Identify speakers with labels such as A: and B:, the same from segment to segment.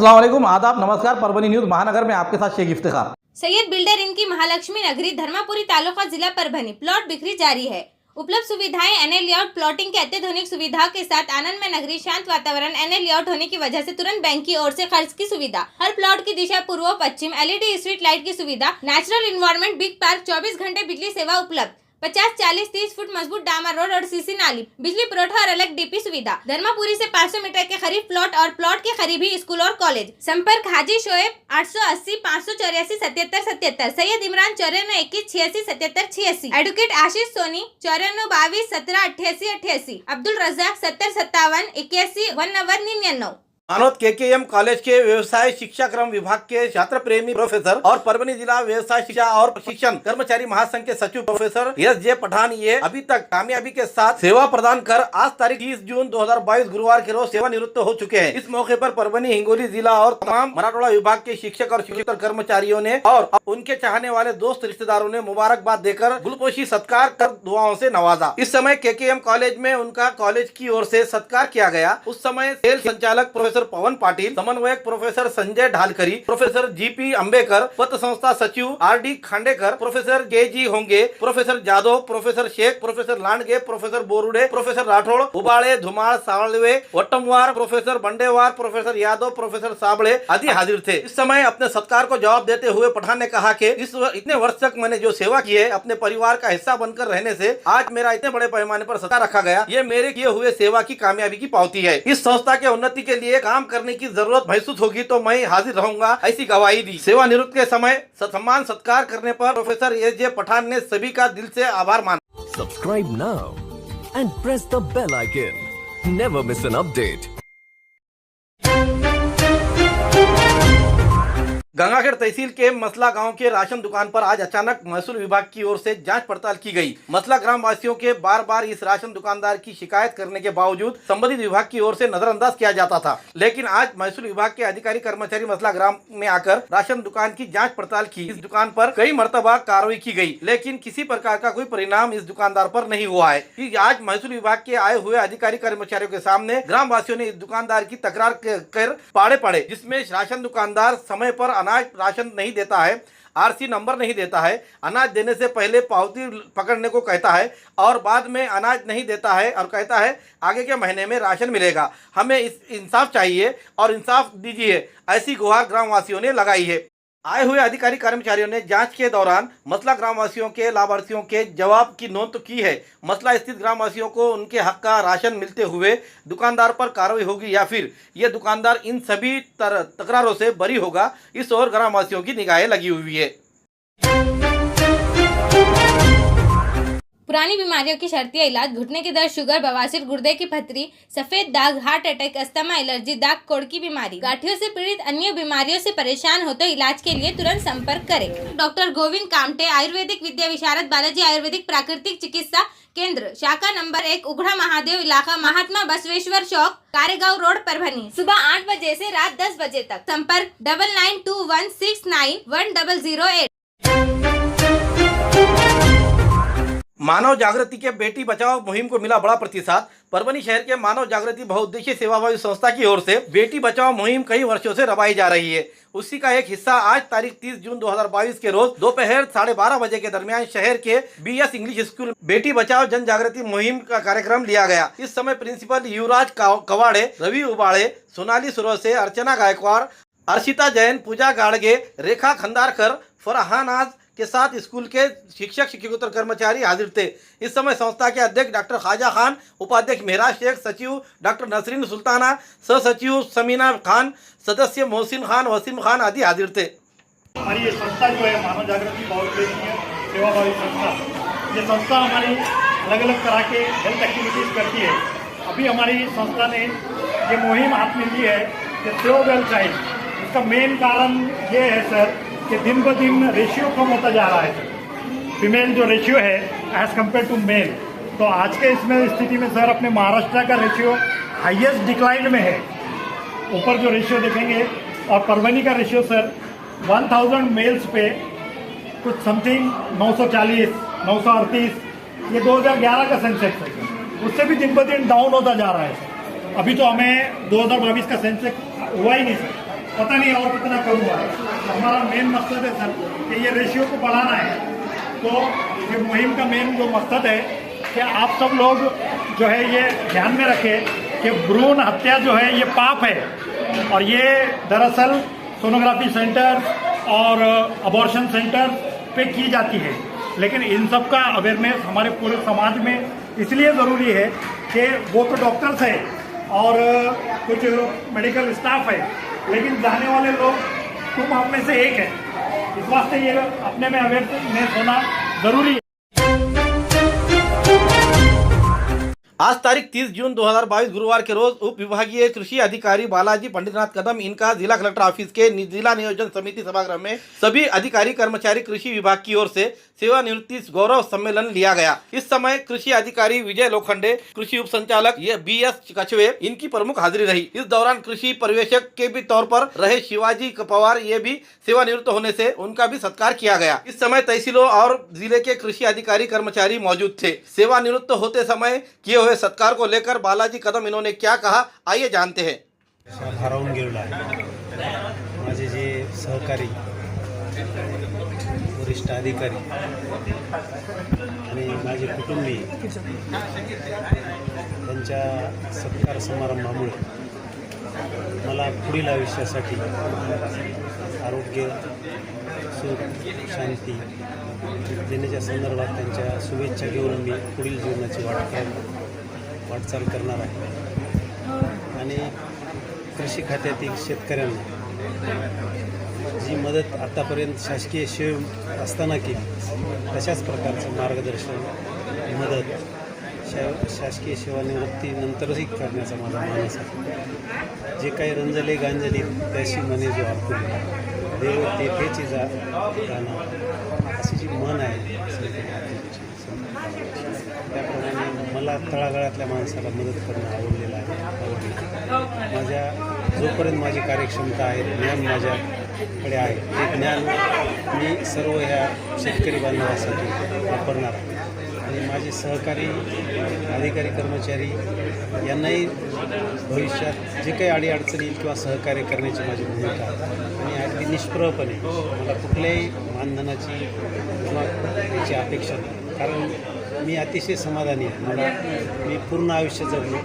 A: अस्सलाम वालेकुम, आदाब, नमस्कार। परभनी न्यूज महानगर में आपके साथ शेख इफ्तिखार।
B: सैयद बिल्डर इनकी महालक्ष्मी नगरी धर्मापुरी तालुका जिला परभनी प्लॉट बिक्री जारी है। उपलब्ध सुविधाएं एनएल लेआउट प्लॉटिंग के अत्याधुनिक सुविधाओं के साथ आनंदमय नगरी, शांत वातावरण, एनएल लेआउट होने की वजह से तुरंत बैंक की ओर से खर्च की सुविधा, हर प्लॉट की दिशा पूर्व पश्चिम, एलईडी स्ट्रीट लाइट की सुविधा, नेचुरल इन्वायरमेंट, बिग पार्क, 24 घंटे बिजली सेवा उपलब्ध, 50, 40, 30 फुट मजबूत डामर रोड और सीसी नाली, बिजली पुरवठा और अलग डीपी सुविधा। धर्मापुरी से 500 मीटर के करीब प्लॉट और प्लॉट के करीब ही स्कूल और कॉलेज। संपर्क हाजी शोएब 880 584 77 77, सैयद इमरान 94 21 86 77 86, एडवोकेट आशीष सोनी 94 22 17 88 88, अब्दुल रजाक 70 57 81 19 99।
A: मानोद केकेएम कॉलेज के व्यवसाय शिक्षा क्रम विभाग के छात्र प्रेमी प्रोफेसर और परभनी जिला व्यवसाय शिक्षा और प्रशिक्षण कर्मचारी महासंघ के सचिव प्रोफेसर एस.जे. पठान ये अभी तक कामयाबी के साथ सेवा प्रदान कर आज तारीख 30 जून 2022 गुरुवार के रोज सेवानिवृत्त हो चुके हैं। इस मौके पर परभनी, हिंगोली जिला और तमाम मराठवाड़ा विभाग के शिक्षक और शिक्षक कर्मचारियों ने और उनके चाहने वाले दोस्त रिश्तेदारों ने मुबारकबाद देकर गुलपोशी सत्कार कर दुआओं से नवाजा। इस समय केकेएम कॉलेज में उनका कॉलेज की ओर से सत्कार किया गया। उस समय सेल संचालक प्रोफेसर पवन पाटिल, समन्वयक professor Sanjay Dhalkari, professor G P. Ambekar, पत्र संस्था सचिव R D. Khandekar, professor K G. Honge, professor Jadhav, professor Shaikh, professor Landge, professor Borude, professor Rathod, Ubale, Dhumal, Savalve, Vattamwar, professor Bandewar, professor Yadav, professor Sable आदि हाजिर थे। इस समय अपने सत्कार को जवाब देते हुए पठान ने कहा कि इतने वर्ष तक मैंने जो सेवा की है, अपने परिवार का हिस्सा बनकर रहने से आज मेरा इतने बड़े पैमाने पर सत्कार रखा गया। ये मेरे किए हुए सेवा की कामयाबी की पावती है। इस संस्था के उन्नति के लिए काम करने की जरूरत महसूस होगी तो मैं हाजिर रहूंगा, ऐसी गवाही दी। सेवानिवृत्त के समय सम्मान सत्कार करने पर प्रोफेसर एस.जे. पठान ने सभी का दिल से आभार माना।
C: Subscribe now and press the bell icon. Never miss an update.
A: Gangakhed तहसील के मसला गांव के राशन दुकान पर आज अचानक महसूल विभाग की ओर से जांच पड़ताल की गई। मसला ग्राम वासियों के बार बार इस राशन दुकानदार की शिकायत करने के बावजूद संबंधित विभाग की ओर से नजरअंदाज किया जाता था, लेकिन आज महसूल विभाग के अधिकारी कर्मचारी मसला ग्राम में आकर राशन दुकान की जाँच पड़ताल की। इस दुकान पर कई मरतबा कार्रवाई की गयी, लेकिन किसी प्रकार का कोई परिणाम इस दुकानदार पर नहीं हुआ है। आज महसूल विभाग के आए हुए अधिकारी कर्मचारियों के सामने ग्राम वासियों ने इस दुकानदार की तकरार कर पाड़े पड़े, जिसमें राशन दुकानदार समय पर अनाज राशन नहीं देता है, आरसी नंबर नहीं देता है, अनाज देने से पहले पावती पकड़ने को कहता है और बाद में अनाज नहीं देता है और कहता है आगे के महीने में राशन मिलेगा। हमें इस इंसाफ चाहिए और इंसाफ दीजिए, ऐसी गुहार ग्रामवासियों ने लगाई है। आए हुए अधिकारी कर्मचारियों ने जांच के दौरान मसला ग्रामवासियों के लाभार्थियों के जवाब की नोट तो की है। मसला स्थित ग्रामवासियों को उनके हक का राशन मिलते हुए दुकानदार पर कार्रवाई होगी या फिर ये दुकानदार इन सभी तकरारों से बरी होगा, इस ओर ग्रामवासियों की निगाहें लगी हुई है।
B: पुरानी बीमारियों की शर्तिया इलाज, घुटने के दर्द, शुगर, बवासीर, गुर्दे की पथरी, सफेद दाग, हार्ट अटैक, अस्थमा, एलर्जी, दाग कोड़ की बीमारी, गांठियों से पीड़ित अन्य बीमारियों से परेशान हो तो इलाज के लिए तुरंत संपर्क करें। डॉक्टर गोविंद कामटे, आयुर्वेदिक विद्या विशारद, बालाजी आयुर्वेदिक प्राकृतिक चिकित्सा केंद्र, शाखा नंबर 1, उघड़ा महादेव इलाका, महात्मा बसवेश्वर चौक, कारेगांव रोड, परभनी। सुबह 8 बजे से रात 10 बजे तक। संपर्क 9921691008।
A: मानव जागृति के बेटी बचाओ मुहिम को मिला बड़ा प्रतिसाद। परभनी शहर के मानव जागृति बहुउद्देशीय सेवाभावी संस्था की ओर से बेटी बचाओ मुहिम कई वर्षों से रवाई जा रही है। उसी का एक हिस्सा आज तारीख 30 जून 2022 के रोज दोपहर 12:30 बजे के दरमियान शहर के BS English school Beti Bachao जन जागृति मुहिम का कार्यक्रम लिया गया। इस समय प्रिंसिपल युवराज कवाड़े, रवि उबाळे, सोनाली सुरवसे, अर्चना गायकवाड़, अर्शिता जैन, पूजा गाड़गे, रेखा खंदारकर, फरहान आज के साथ स्कूल के शिक्षक शिक्षकोत्तर कर्मचारी हाजिर थे। इस समय संस्था के अध्यक्ष डॉक्टर ख्वाजा खान, उपाध्यक्ष मेहराज शेख, सचिव डॉक्टर नसरीन सुल्ताना, सचिव समीना खान, सदस्य मोहसिन खान, वसीम खान आदि हाजिर थे।
D: हमारी ये संस्था जो है मानव जागृति बहुउद्देशीय सेवाभावी संस्था, ये संस्था हमारी अलग अलग तरह के हेल्थ एक्टिविटीज़ करती है। अभी हमारी संस्था ने ये मुहिम हाथ में ली है कि सेव वेल चाइल्ड। इसका मेन कारण ये है सर कि दिन ब दिन रेशियो कम होता जा रहा है सर, फीमेल जो रेशियो है एज कम्पेयर टू मेल। तो आज के इसमें स्थिति में सर अपने महाराष्ट्र का रेशियो हाईएस्ट डिक्लाइन में है। ऊपर जो रेशियो देखेंगे और परभनी का रेशियो सर 1000 मेल्स पे कुछ समथिंग 940, 938, ये 2011 का सेंसेक्स है। उससे भी दिन ब दिन डाउन होता जा रहा है। अभी तो हमें 2022 का सेंसेक्स हुआ ही नहीं सर। पता नहीं और कितना करूँगा। हमारा मेन मकसद है सर कि ये रेशियो को बढ़ाना है। तो ये मुहिम का मेन जो मकसद है कि आप सब लोग जो है ये ध्यान में रखें कि भ्रूण हत्या जो है ये पाप है और ये दरअसल सोनोग्राफी सेंटर और अबॉर्शन सेंटर पे की जाती है। लेकिन इन सब का अवेयरनेस हमारे पूरे समाज में इसलिए ज़रूरी है कि वो तो डॉक्टर्स है और कुछ मेडिकल स्टाफ है, लेकिन जाने वाले लोग तुम हम में से एक है। इस वास्ते ये अपने में अवेयरनेस होना ज़रूरी है।
A: आज तारीख 30 जून 2022 गुरुवार के रोज उप विभागीय कृषि अधिकारी बालाजी पंडितनाथ कदम इनका जिला कलेक्टर ऑफिस के जिला नियोजन समिति सभागृह में सभी अधिकारी कर्मचारी कृषि विभाग की ओर से सेवानिवृत्ति गौरव सम्मेलन लिया गया। इस समय कृषि अधिकारी विजय लोखंडे, कृषि उप संचालक BS कछवे इनकी प्रमुख हाजिरी रही। इस दौरान कृषि पर्यवेक्षक के भी तौर पर रहे शिवाजी पवार ये भी सेवानिवृत्त होने से उनका भी सत्कार किया गया। इस समय तहसीलों और जिले के कृषि अधिकारी कर्मचारी मौजूद थे। सेवानिवृत्त होते समय किए हुए सत्कार को लेकर बालाजी कदम इन्होंने क्या कहा, आइए जानते हैं।
E: हरवून गेलेला आहे। माझे जे सहकारी वरिष्ठ अधिकारी आणि माझे कुटुंबीय त्यांच्या सत्कार समारंभामुळे मला पुढील आयुष्यासाठी आरोग्य, सुख, शांती देण्याच्या संदर्भात त्यांच्या शुभेच्छा घेऊन मी पुढील जीवनाची वाटचाल करणार आहे। आणि कृषी खात्यातील शेतकऱ्यांना जी मदत आतापर्यंत शासकीय सेवा असताना केली तशाच प्रकारचं मार्गदर्शन, मदत शासकीय सेवानिवृत्तीनंतरही करण्याचा माझा मानस आहे। जे काही रंजले गांजली त्याशी मने जो आपुले देव तेथेची जाणं अशी जी मन आहे त्याप्रमाणे मला तळागाळातल्या माणसाला मदत करणं आवडलेलं आहे। माझ्या जोपर्यंत माझी कार्यक्षमता आहे, ज्ञान माझ्याकडे आहे, ते ज्ञान मी सर्व ह्या शेतकरी बांधवासाठी वापरणार आहे। आणि माझे सहकारी अधिकारी कर्मचारी यांनाही भविष्यात जे काही अडीअडचणी येईल किंवा सहकार्य करण्याची माझी भूमिका आहे आणि अगदी निष्प्रभपणे मला कुठल्याही मानधनाची किंवा याची अपेक्षा नाही, कारण मी अतिशय समाधानी आहे। मी पूर्ण आयुष्य जगलो।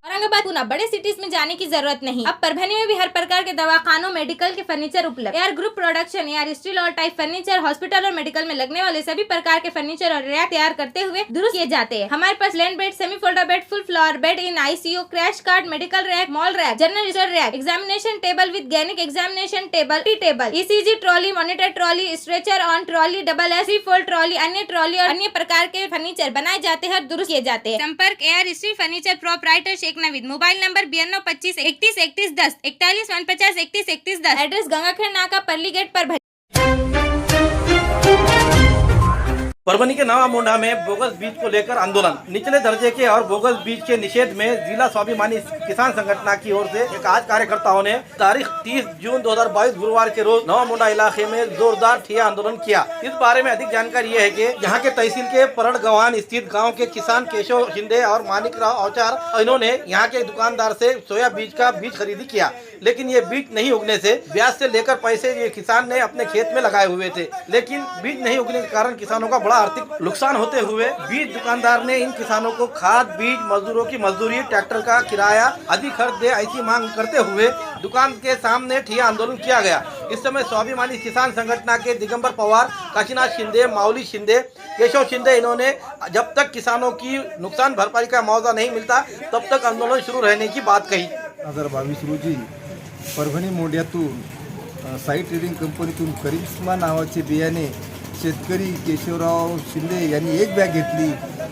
B: औरंगाबाद पुनः बड़े सिटीज में जाने की जरूरत नहीं। अब परभनी में भी हर प्रकार के दवाखानों, मेडिकल के फर्नीचर उपलब्ध। Air group production air steel और टाइप फर्नीचर हॉस्पिटल और मेडिकल में लगने वाले सभी प्रकार के फर्नीचर और रैक तैयार करते हुए दुरुस्त किए जाते हैं। हमारे पास land bed, semi folder bed, full floor bed in ICU, crash cart, medical rack, mall rack, general reserve rack, examination table with gynaec examination table, table, ECG trolley, monitor trolley, stretcher on trolley, double S fold trolley, अन्य trolley और अन्य प्रकार के furniture बनाए जाते हैं और दुरुस्त किए जाते हैं। संपर्क air steel furniture proprietor Sheikh Naveed, mobile number 92 25 31 31 10, 41 49 31 31 10। Address Gangakhed नाका, परली गेट पर।
A: परभनी के नवा मुंडा में बोगस बीज को लेकर आंदोलन। निचले दर्जे के और बोगस बीज के निषेध में जिला स्वाभिमानी किसान संगठन की ओर से एक आज कार्यकर्ताओं ने तारीख 30 जून 2022 गुरुवार के रोज नवा मुंडा इलाके में जोरदार ठिया आंदोलन किया। इस बारे में अधिक जानकारी ये है कि यहाँ के तहसील के परण गवान स्थित गाँव के किसान केशव शिंदे और मानिकराव औचार इन्होंने यहाँ के दुकानदार से सोया बीज का बीज खरीदी किया, लेकिन ये बीज नहीं उगने से ब्याज से लेकर पैसे ये किसान ने अपने खेत में लगाए हुए थे, लेकिन बीज नहीं उगने के कारण किसानों का बड़ा आर्थिक नुकसान होते हुए बीज दुकानदार ने इन किसानों को खाद, बीज, मजदूरों की मजदूरी, ट्रैक्टर का किराया आदि खर्च दे ऐसी मांग करते हुए दुकान के सामने ठिया आंदोलन किया गया। इस समय स्वाभिमानी किसान संगठन के दिगंबर पवार, काशीनाथ शिंदे, माऊली शिंदे, केशव शिंदे इन्होंने जब तक किसानों की नुकसान भरपाई का मुआवजा नहीं मिलता तब तक आंदोलन शुरू रहने की बात कही।
F: 2022 रोजी परभणी मोंढ्यातून साई ट्रेडिंग कंपनीतून करिश्मा नावाचे बियाणे शेतकरी केशवराव शिंदे यांनी एक बॅग घेतली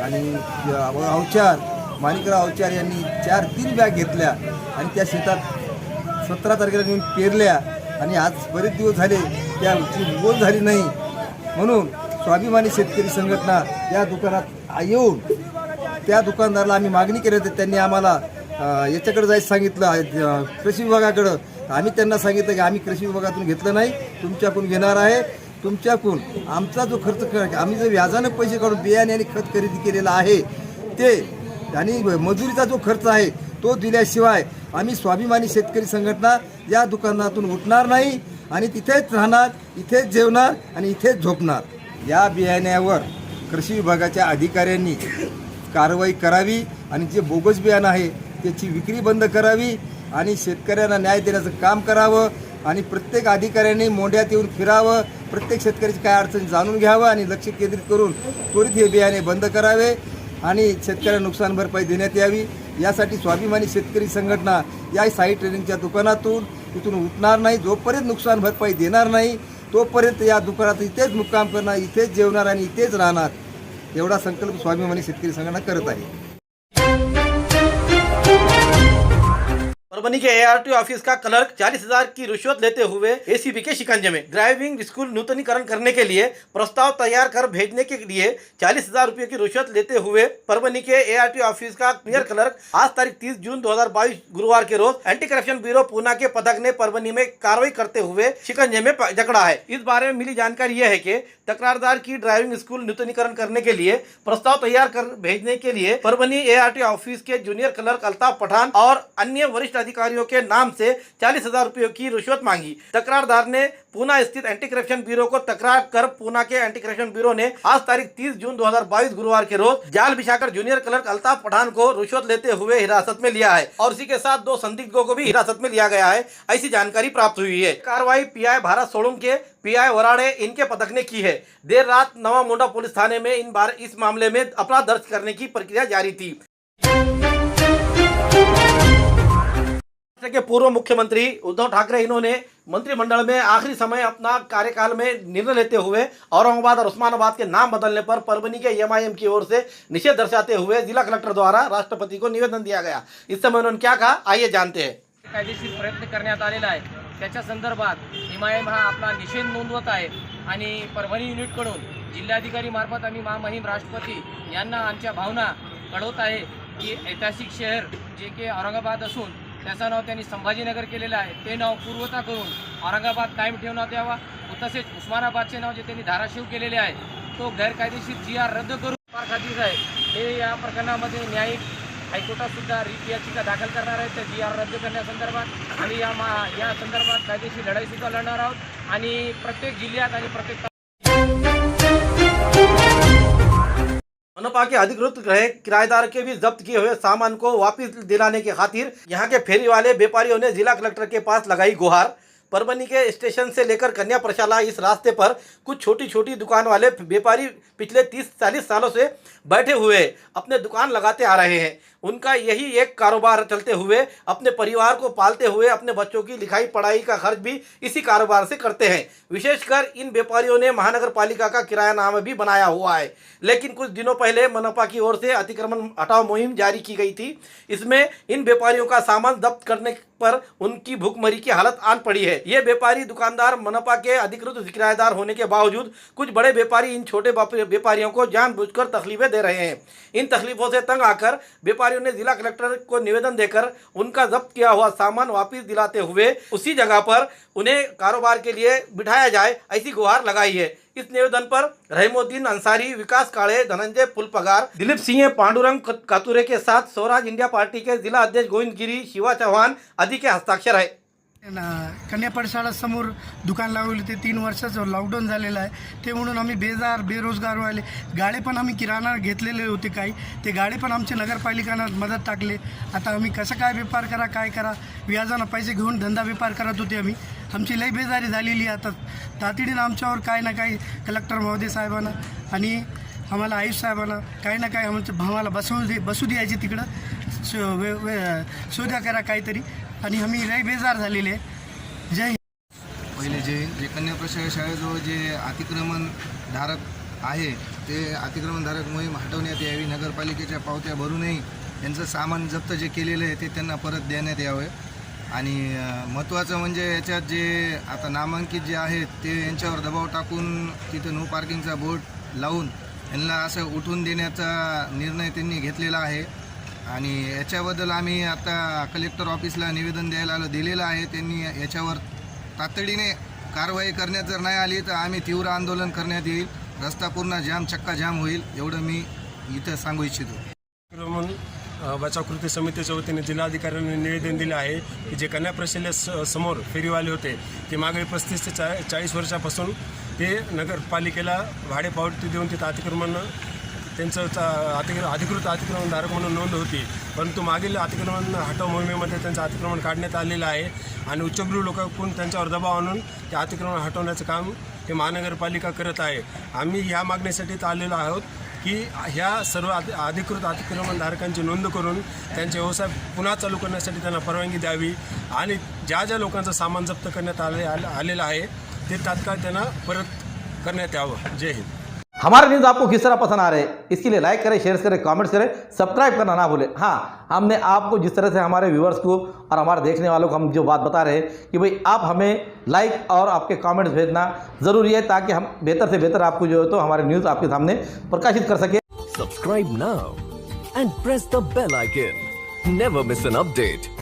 F: आणि अवचार माणिकराव अवचार यांनी 3 बॅग घेतल्या आणि त्या शेतात 17 तारखेला नेऊन पेरल्या आणि आज बरेच दिवस झाले त्याची उगवण झाली नाही। म्हणून स्वाभिमानी शेतकरी संघटना या दुकानात येऊन त्या दुकानदाराला आम्ही मागणी केली होती। त्यांनी आम्हाला याच्याकडे जायचं सांगितलं, कृषी विभागाकडं। आम्ही त्यांना सांगितलं की आम्ही कृषी विभागातून घेतलं नाही, तुमच्याकडून घेणार आहे। तुमच्याकडून आमचा जो खर्च आम्ही जो व्याजानं पैसे काढून बियाणे आणि खत खरेदी केलेला आहे ते आणि मजुरीचा जो खर्च आहे तो दिल्याशिवाय आम्ही स्वाभिमानी शेतकरी संघटना या दुकानातून उठणार नाही आणि तिथेच राहणार, इथेच जेवणार आणि इथेच झोपणार. या बियाण्यावर कृषी विभागाच्या अधिकाऱ्यांनी कारवाई करावी आणि जे बोगस बियाणं आहे त्याची विक्री बंद करावी आणि शेतकऱ्यांना न्याय देण्याचं काम करावं आणि प्रत्येक अधिकाऱ्यांनी मोंढ्यात येऊन फिरावं, प्रत्येक शेतकऱ्याची काय अडचण जाणून घ्यावं आणि लक्ष केंद्रित करून त्वरित हे बियाणे बंद करावे आणि शेतकऱ्यांना नुकसान भरपाई देण्यात यावी. यासाठी स्वाभिमानी शेतकरी संघटना या साई ट्रेडिंगच्या दुकानातून इथून उठणार नाही. जोपर्यंत नुकसान भरपाई देणार नाही तोपर्यंत या दुकानात इथेच मुक्काम करणार, इथेच जेवणार आणि इथेच राहणार. एवढा संकल्प स्वाभिमानी शेतकरी संघटना करत आहे.
A: परभनी के ART ऑफिस का क्लर्क 40,000 की रिश्वत लेते हुए ACB के शिकंजे में. ड्राइविंग स्कूल नूतनीकरण करने के लिए प्रस्ताव तैयार कर भेजने के लिए 40,000 रुपये की रिश्वत लेते हुए परभनी के ART ऑफिस का क्लियर क्लर्क आज तारीख 30 जून 2022 गुरुवार के रोज एंटी करप्शन ब्यूरो पूना के पदक ने परभनी में कार्रवाई करते हुए शिकंजे में जकड़ा है. इस बारे में मिली जानकारी यह है कि तकरारदार की ड्राइविंग स्कूल नूतनीकरण करने के लिए प्रस्ताव तैयार कर भेजने के लिए परभनी ART ऑफिस के जूनियर क्लर्क अल्ताफ पठान और अन्य वरिष्ठ अधिकारियों के नाम से 40,000 रुपये की रिश्वत मांगी. तकरारदार ने पूना स्थित एंटी करप्शन ब्यूरो को तकरार कर पूना के एंटी करप्शन ब्यूरो ने आज तारीख 30 जून 2022 गुरुवार के रोज जाल बिछाकर जूनियर क्लर्क अल्ताफ पठान को रिश्वत लेते हुए हिरासत में लिया है और इसी के साथ 2 संदिग्धों को भी हिरासत में लिया गया है, ऐसी जानकारी प्राप्त हुई है. कार्रवाई PI भारत सोड़ूम के PI वराड़े इनके पदक ने की है. देर रात नवा मुंडा पुलिस थाने में इस मामले में अपराध दर्ज करने की प्रक्रिया जारी थी. के पूर्व मुख्यमंत्री उद्धव ठाकरे इन्होंने मंत्रिमंडल में आखिरी समय अपना कार्यकाल में निर्णय लेते हुए औरंगाबाद और उस्मानाबाद के नाम बदलने पर परभनी के MIM की ओर से निषेध दर्शाते हुए जिला कलेक्टर द्वारा राष्ट्रपति को निवेदन दिया गया. इस समय उन्होंने क्या कहा, आइए जानते हैं.
G: कायदेशीर प्रयत्न करण्यात आलेला आहे. त्याच्या संदर्भात MIM हा आपला निषेध नोंदवत आहे आणि परभणी युनिटकडून जिल्हाधिकारी मार्फत आम्ही महामहिम राष्ट्रपती यांना आमच्या भावना कळवत आहे की ऐतिहासिक शहर जे की औरंगाबाद असून त्याचं नाव त्यांनी संभाजीनगर केलेलं आहे, ते नाव पूर्वता करून औरंगाबाद कायम ठेवण्यात यावा. तसेच उस्मानाबादचे नाव जे त्यांनी धाराशिव केलेले आहे तो गैरकायदेशीर GR रद्द करून खातीर आहे. हे या प्रकरणामध्ये न्यायिक हायकोर्टात सुद्धा रिट याचिका दाखल करणार आहे त्या GR रद्द करण्यासंदर्भात आणि या संदर्भात कायदेशीर लढाई सुद्धा लढणार आहोत आणि प्रत्येक जिल्ह्यात आणि प्रत्येक
A: मनपा के अधिकृत रहे किराएदार के भी जब्त किए हुए सामान को वापस दिलाने की खातिर यहाँ के फेरी वाले व्यापारियों ने जिला कलेक्टर के पास लगाई गुहार. परभनी के स्टेशन से लेकर कन्या प्रशाला इस रास्ते पर कुछ छोटी छोटी दुकान वाले व्यापारी पिछले 30-40 सालों से बैठे हुए अपने दुकान लगाते आ रहे हैं. उनका यही एक कारोबार चलते हुए अपने परिवार को पालते हुए अपने बच्चों की लिखाई पढ़ाई का खर्च भी इसी कारोबार से करते हैं. विशेषकर इन व्यापारियों ने महानगर पालिका का किरायानामा भी बनाया हुआ है. लेकिन कुछ दिनों पहले मनपा की ओर से अतिक्रमण हटाओ मुहिम जारी की गई थी. इसमें इन व्यापारियों का सामान जब्त करने पर उनकी भूखमरी की हालत आन पड़ी है. ये व्यापारी दुकानदार मनपा के अधिकृत किराएदार होने के बावजूद कुछ बड़े व्यापारी इन छोटे व्यापारियों को जानबूझकर तकलीफें दे रहे हैं. इन तकलीफों से तंग आकर व्यापारियों ने जिला कलेक्टर को निवेदन देकर उनका जब्त किया हुआ सामान वापस दिलाते हुए उसी जगह पर उन्हें कारोबार के लिए बिठाया जाए, ऐसी गुहार लगाई है. इस निवेदन पर रहीमुद्दीन अंसारी, विकास काळे, धनंजय फुलपगार, दिलीप सिंह, पांडुरंग कातुरे के साथ स्वराज इंडिया पार्टी के जिला अध्यक्ष गोविंद गिरी, शिवा चौहान आदि के हस्ताक्षर है.
H: कन्या पाठशाळा समोर दुकान लावले ते 3 वर्षाचं लॉकडाऊन झालेलं आहे. ते म्हणून आम्ही बेरोजगार व्हायले. गाळे पण आम्ही किराणा घेतलेले होते काही, ते गाळे पण आमचे नगरपालिकानं मदत टाकले. आता आम्ही कसं काय व्यापार करा काय करा, व्याजानं पैसे घेऊन धंदा व्यापार करत होते आम्ही. आमची लई बेजारी झालेली. आता तातडीनं आमच्यावर काय ना काही कलेक्टर महोदय साहेबांना आणि आम्हाला आयुष साहेबांना काही ना काही आम्हाला बसू द्यायची तिकडं शोधा करा काहीतरी. आणि आम्ही लई बेजार झालेले. जय हिंद.
F: पहिले जे कन्या प्रशाला शाळेजवळ जे अतिक्रमण धारक आहे ते अतिक्रमणधारक मोहीम हटवण्यात यावी. नगरपालिकेच्या पावत्या भरूनही यांचं सामान जप्त जे केलेलं आहे ते त्यांना परत देण्यात यावे. आणि महत्त्वाचं म्हणजे याच्यात जे आता नामांकित जे आहेत ते यांच्यावर दबाव टाकून तिथं नो पार्किंगचा बोर्ड लावून यांना असं उठून देण्याचा निर्णय त्यांनी घेतलेला आहे. आणि याच्याबद्दल आम्ही आता कलेक्टर ऑफिसला निवेदन द्यायला दिलेलं आहे. त्यांनी याच्यावर तातडीने कारवाई करण्यात जर नाही आली तर आम्ही तीव्र आंदोलन करण्यात येईल. रस्ता पूर्ण चक्का जाम होईल एवढं मी इथं सांगू इच्छितो.
E: बचाव कृती समितीच्या वतीने जिल्हाधिकाऱ्यांनी निवेदन दिले आहे की जे कन्या प्रशालेच्या समोर फेरीवाले होते ते मागे 35 ते 40 वर्षापासून ते नगरपालिकेला भाडेपावती देऊन तिथं अतिक्रमण त्यांचं अधिकृत अतिक्रमणधारक म्हणून नोंद होती, परंतु मागील अतिक्रमण हटाव मोहिमेमध्ये त्यांचं अतिक्रमण काढण्यात आलेलं आहे आणि उच्चभ्रू लोकांकडून त्यांच्यावर दबाव आणून ते अतिक्रमण हटवण्याचं काम हे महानगरपालिका करत आहे. आम्ही ह्या मागणीसाठी आलेलो आहोत की ह्या सर्व अधिकृत अतिक्रमणधारकांची नोंद करून त्यांचे व्यवसाय पुन्हा चालू करण्यासाठी त्यांना परवानगी द्यावी आणि ज्या लोकांचं सामान जप्त करण्यात आलेलं आहे ते तात्काळ त्यांना परत करण्यात यावं. जय हिंद.
A: हमारे न्यूज़ आपको किस तरह पसंद आ रहे हैं, इसके लिए लाइक करें, शेयर करें, कमेंट्स करें, सब्सक्राइब करना ना भूलें. हाँ, हमने आपको जिस तरह से हमारे व्यूअर्स को और हमारे देखने वालों को हम जो बात बता रहे हैं कि भाई आप हमें लाइक और आपके कमेंट्स भेजना ज़रूरी है ताकि हम बेहतर से बेहतर आपको जो है तो हमारे न्यूज़ आपके सामने प्रकाशित कर सके.
C: Subscribe now and press the bell icon. Never miss an update.